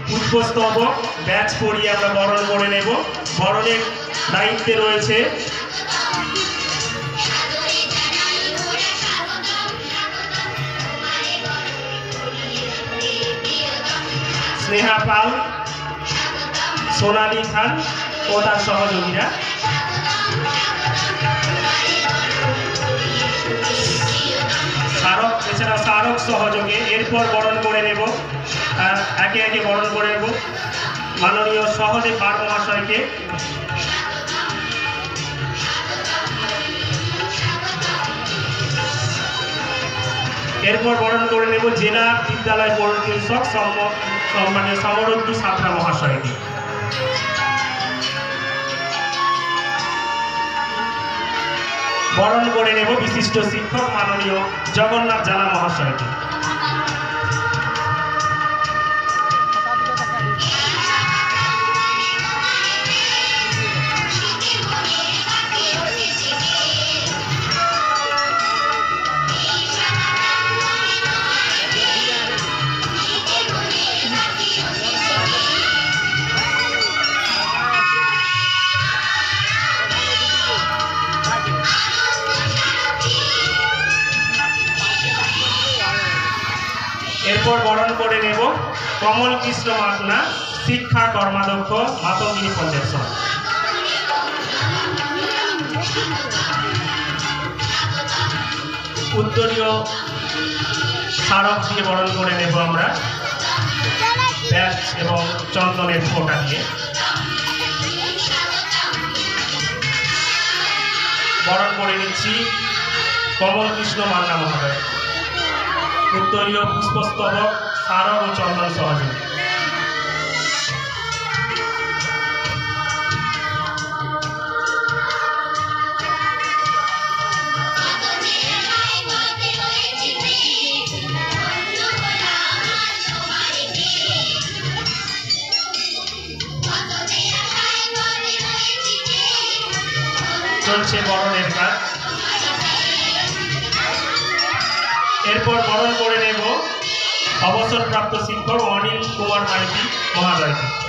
পুষ্পস্তবক ব্যাচ পরিয়ে আমরা বরণ করে নেব। বরণের দায়িত্বে রয়েছে স্নেহা পাল, সোনালী খান ও তার সহযোগীরা। এছাড়া স্মারক সহযোগে এরপর বরণ করে নেব, একে একে বরণ করে নেব মাননীয় সহদেব বার মহাশয়কে। এরপর বরণ করে নেব জেলা বিদ্যালয় পরিদর্শক সম্মানীয় সমরুদ্ধ সাঁতরা মহাশয়কে। বরণ করে নেব বিশিষ্ট শিক্ষক মাননীয় জগন্নাথ জানা মহাশয়কে। এরপর বরণ করে নেব কমল কৃষ্ণ মাতনা, শিক্ষা কর্মাধ্যক্ষ, মাতঙ্গিনী পঞ্চায়েত সভা। উত্তরীয় স্মারক দিয়ে বরণ করে নেব আমরা ব্যাচ এবং চন্দনের ফোঁটা দিয়ে। বরণ করে নিচ্ছি কমল কৃষ্ণ মান্না মহোদয়। উত্তরীয় পুষ্পস্তবক, স্মারক ও চন্দন সহযোগী। চলছে বরণের কাজ। এরপর বরণ করে নেব অবসরপ্রাপ্ত শিক্ষক অনিল কুমার মাইতি মহাশয়কে।